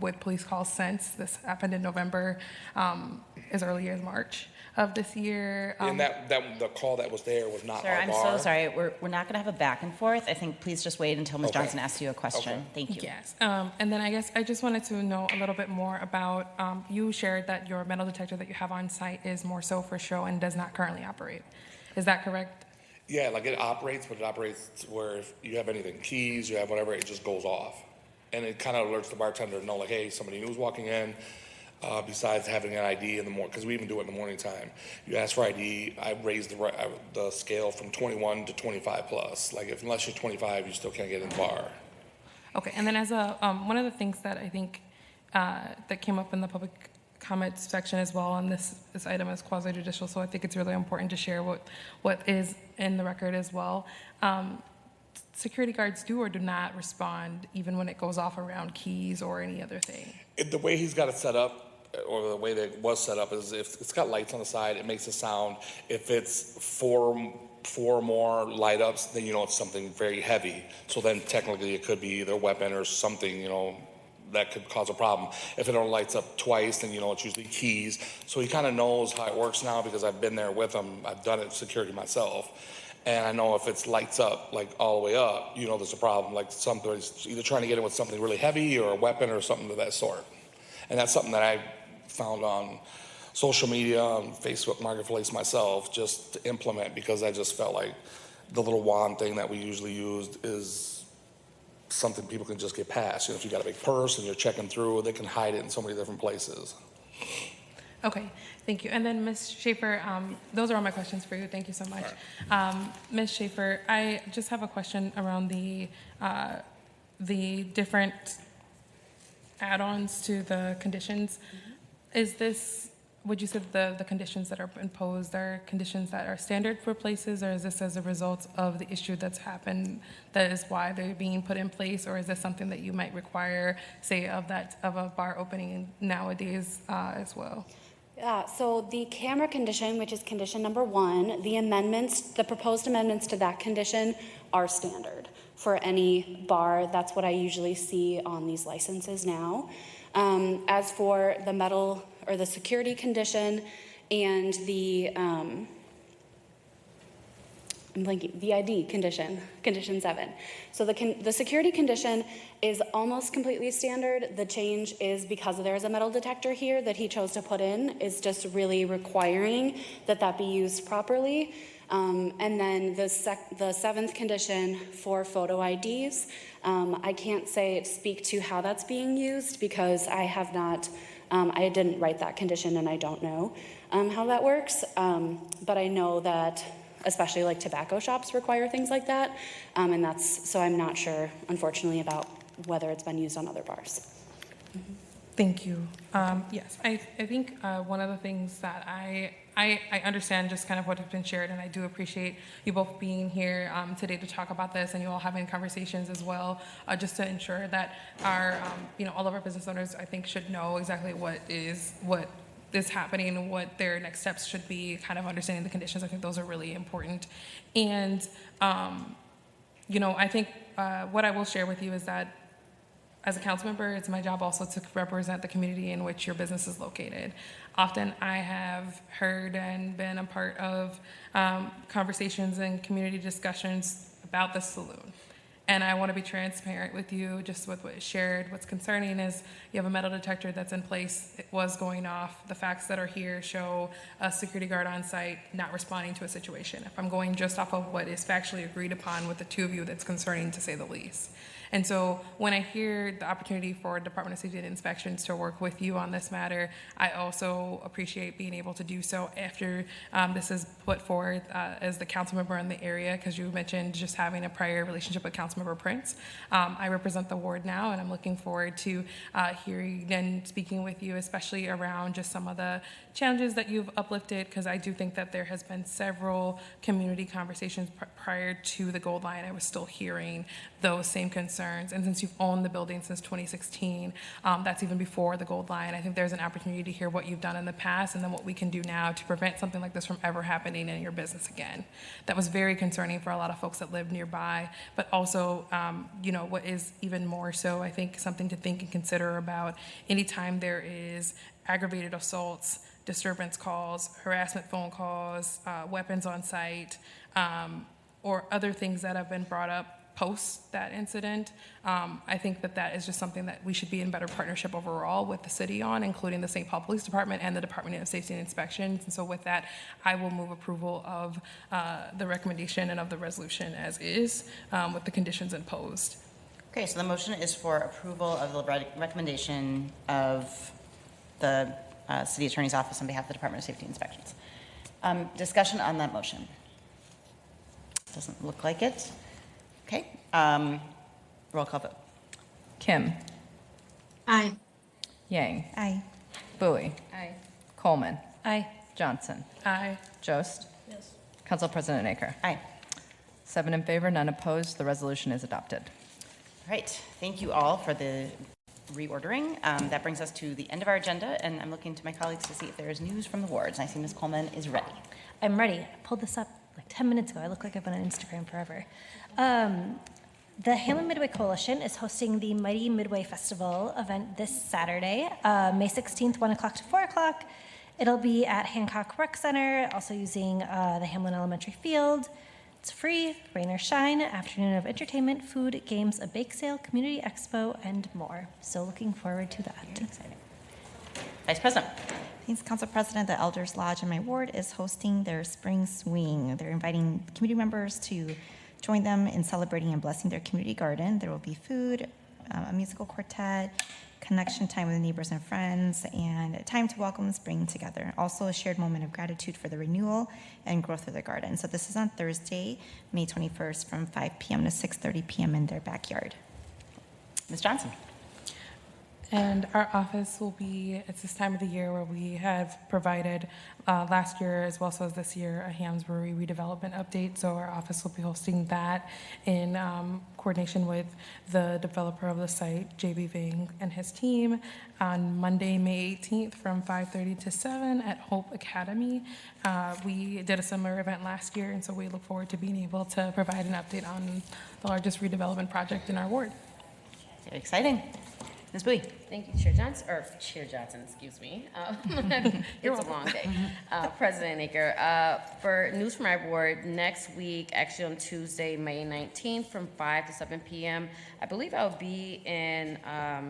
with police calls since this happened in November, as early as March of this year. And the call that was there was not Sir, our I'm bar. so sorry. We're not going to have a back and forth. I think please just wait until Ms. Okay. Johnson asks you a question. Okay. Thank you. Yes, and then I guess I just wanted to know a little bit more about, you shared that your metal detector that you have on site is more so for show and does not currently operate. Is that correct? Yeah, like it operates, but it operates where if you have anything, keys, you have whatever, it just goes off. And it kind of alerts the bartender to know, like, hey, somebody new's walking in. Besides having an ID in the morning, because we even do it in the morning time. You ask for ID, I raise the scale from 21 to 25 plus. Like, unless you're 25, you still can't get in the bar. Okay, and then as a, one of the things that I think that came up in the public comments section as well on this item is quasi-judicial, so I think it's really important to share what is in the record as well. Security guards do or do not respond even when it goes off around keys or any other thing? The way he's got it set up, or the way that it was set up, is if it's got lights on the side, it makes a sound. If it's four more light ups, then you know it's something very heavy. So then technically it could be either a weapon or something, that could cause a problem. If it only lights up twice, then you know it's usually keys. So he kind of knows how it works now because I've been there with him. I've done it security myself. And I know if it's lights up, like all the way up, there's a problem. Like somebody's either trying to get in with something really heavy or a weapon or something of that sort. And that's something that I found on social media, on Facebook Marketplace myself, just to implement, because I just felt like the little wand thing that we usually used is something people can just get past. If you got a big purse and you're checking through, they can hide it in so many different places. Okay, thank you. And then Ms. Schaefer, those are all my questions for you. Thank you so much. Ms. Schaefer, I just have a question around the different add-ons to the conditions. Is this, would you say the conditions that are imposed are conditions that are standard for places, or is this as a result of the issue that's happened, that is why they're being put in place, or is this something that you might require, say, of a bar opening nowadays as well? Yeah, so the camera condition, which is condition number 1, the proposed amendments to that condition are standard for any bar. That's what I usually see on these licenses now. As for the metal or the security condition and the the ID condition, condition 7. So the security condition is almost completely standard. The change is because there is a metal detector here that he chose to put in, is just really requiring that be used properly. And then the 7th condition for photo IDs, I can't speak to how that's being used because I have not, I didn't write that condition and I don't know how that works. But I know that especially like tobacco shops require things like that. And so I'm not sure, unfortunately, about whether it's been used on other bars. Thank you. Yes, I think one of the things that I understand just kind of what has been shared, and I do appreciate you both being here today to talk about this, and you all having conversations as well, just to ensure that our, all of our business owners, I think, should know exactly what is happening and what their next steps should be, kind of understanding the conditions. I think those are really important. And, I think what I will share with you is that as a council member, it's my job also to represent the community in which your business is located. Often I have heard and been a part of conversations and community discussions about the saloon. And I want to be transparent with you, just with what is shared. What's concerning is you have a metal detector that's in place. It was going off. The facts that are here show a security guard on site not responding to a situation. If I'm going just off of what is factually agreed upon with the two of you, that's concerning to say the least. And so when I hear the opportunity for Department of Safety and Inspections to work with you on this matter, I also appreciate being able to do so after this is put forward as the council member in the area, because you mentioned just having a prior relationship with Councilmember Prince. I represent the ward now, and I'm looking forward to hearing and speaking with you, especially around just some of the challenges that you've uplifted, because I do think that there has been several community conversations prior to the Gold Line. I was still hearing those same concerns. And since you've owned the building since 2016, that's even before the Gold Line, I think there's an opportunity to hear what you've done in the past and then what we can do now to prevent something like this from ever happening in your business again. That was very concerning for a lot of folks that live nearby, but also, what is even more so, I think something to think and consider about anytime there is aggravated assaults, disturbance calls, harassment phone calls, weapons on site, or other things that have been brought up post that incident. I think that is just something that we should be in better partnership overall with the city on, including the St. Paul Police Department and the Department of Safety and Inspections. And so with that, I will move approval of the recommendation and of the resolution as is, with the conditions imposed. Okay, so the motion is for approval of the recommendation of the City Attorney's Office on behalf of the Department of Safety and Inspections. Discussion on that motion? Doesn't look like it. Okay, roll call vote. Kim. Aye. Yang. Aye. Bowie. Aye. Coleman. Aye. Johnson. Aye. Jost. Yes. Council President Aker. Aye. 7 in favor, none opposed. The resolution is adopted. All right, thank you all for the reordering. That brings us to the end of our agenda, and I'm looking to my colleagues to see if there is news from the wards. I see Ms. Coleman is ready. I'm ready. I pulled this up like 10 minutes ago. I look like I've been on Instagram forever. The Hamlin Midway Coalition is hosting the Mighty Midway Festival event this Saturday, May 16th, 1 o'clock to 4 o'clock. It'll be at Hancock Rec Center, also using the Hamlin Elementary Field. It's free, rain or shine, afternoon of entertainment, food, games, a bake sale, community expo, and more. So looking forward to that. Exciting. Vice President. Thanks, Council President. The Elders Lodge in my ward is hosting their spring swing. They're inviting community members to join them in celebrating and blessing their community garden. There will be food, a musical quartet, connection time with neighbors and friends, and time to welcome spring together. Also a shared moment of gratitude for the renewal and growth of the garden. So this is on Thursday, May 21st from 5 p.m. to 6:30 p.m. in their backyard. Ms. Johnson. And our office will be, it's this time of the year where we have provided last year as well as this year a Hams Brewery redevelopment update. So our office will be hosting that in coordination with the developer of the site, JB Ving, and his team on Monday, May 18th from 5:30 to 7 at Hope Academy. We did a similar event last year, and so we look forward to being able to provide an update on the largest redevelopment project in our ward. Very exciting. Ms. Bowie. Thank you, Chair Johnson, excuse me. It's a long day. President Aker, for news from my ward, next week, actually on Tuesday, May 19th, from 5 to 7 p.m., I believe I'll be in,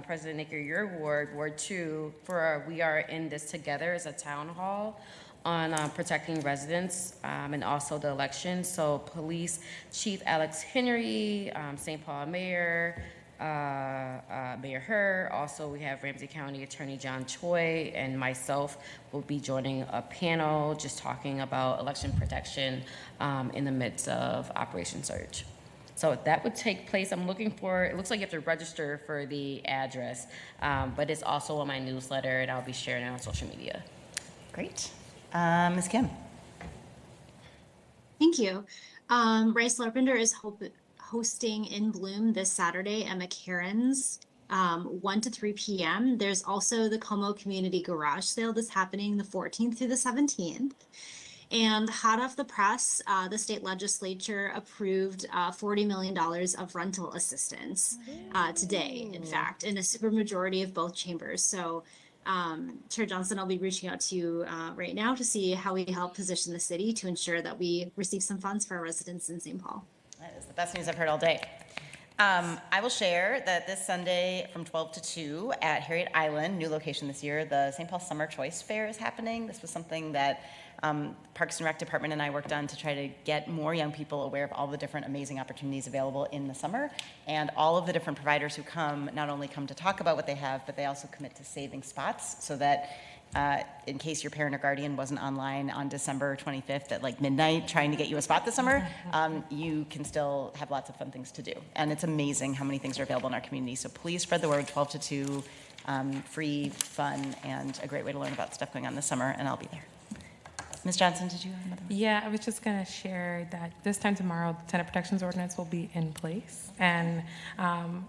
President Aker, your ward, Ward 2, for We Are In This Together as a town hall on protecting residents and also the election. So Police Chief Alex Henry, St. Paul Mayor, Mayor Herr. Also, we have Ramsey County Attorney John Choi and myself will be joining a panel just talking about election protection in the midst of Operation Surge. So that would take place, I'm looking for, it looks like you have to register for the address, but it's also on my newsletter, and I'll be sharing it on social media. Great. Ms. Kim? Thank you. Rice Larpenter is hosting In Bloom this Saturday at McCarran's, 1 to 3 p.m. There's also the Como Community Garage Sale that's happening the 14th through the 17th. And hot off the press, the state legislature approved $40 million of rental assistance today, in fact, in a supermajority of both chambers. So Chair Johnson, I'll be reaching out to you right now to see how we help position the city to ensure that we receive some funds for our residents in St. Paul. That is the best news I've heard all day. I will share that this Sunday from 12 to 2 at Harriet Island, new location this year, the St. Paul Summer Choice Fair is happening. This was something that Parks and Rec Department and I worked on to try to get more young people aware of all the different amazing opportunities available in the summer. And all of the different providers who come not only come to talk about what they have, but they also commit to saving spots so that in case your parent or guardian wasn't online on December 25th at like midnight trying to get you a spot this summer, you can still have lots of fun things to do. And it's amazing how many things are available in our community. So please spread the word, 12 to 2, free, fun, and a great way to learn about stuff going on this summer, and I'll be there. Ms. Johnson, did you have another one? Yeah, I was just going to share that this time tomorrow, the tenant protections ordinance will be in place. And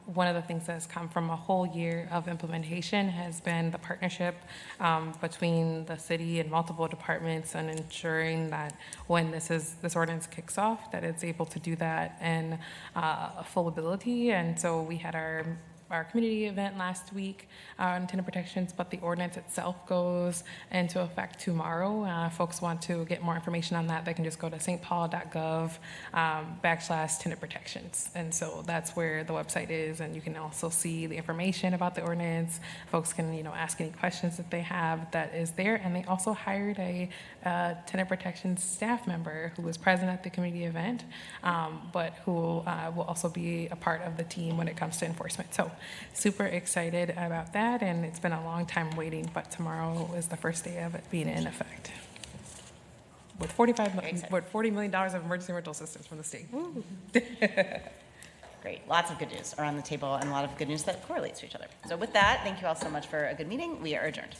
one of the things that has come from a whole year of implementation has been the partnership between the city and multiple departments and ensuring that when this ordinance kicks off, that it's able to do that in full ability. And so we had our community event last week on tenant protections, but the ordinance itself goes into effect tomorrow. Folks want to get more information on that, they can just go to stpaul.gov/tenant protections. And so that's where the website is, and you can also see the information about the ordinance. Folks can, ask any questions that they have that is there. And they also hired a tenant protections staff member who was present at the community event, but who will also be a part of the team when it comes to enforcement. So super excited about that, and it's been a long time waiting, but tomorrow is the first day of it being in effect. With $40 million of emergency rental assistance from the state. Great. Lots of good news are on the table and a lot of good news that correlates to each other. So with that, thank you all so much for a good meeting. We are adjourned.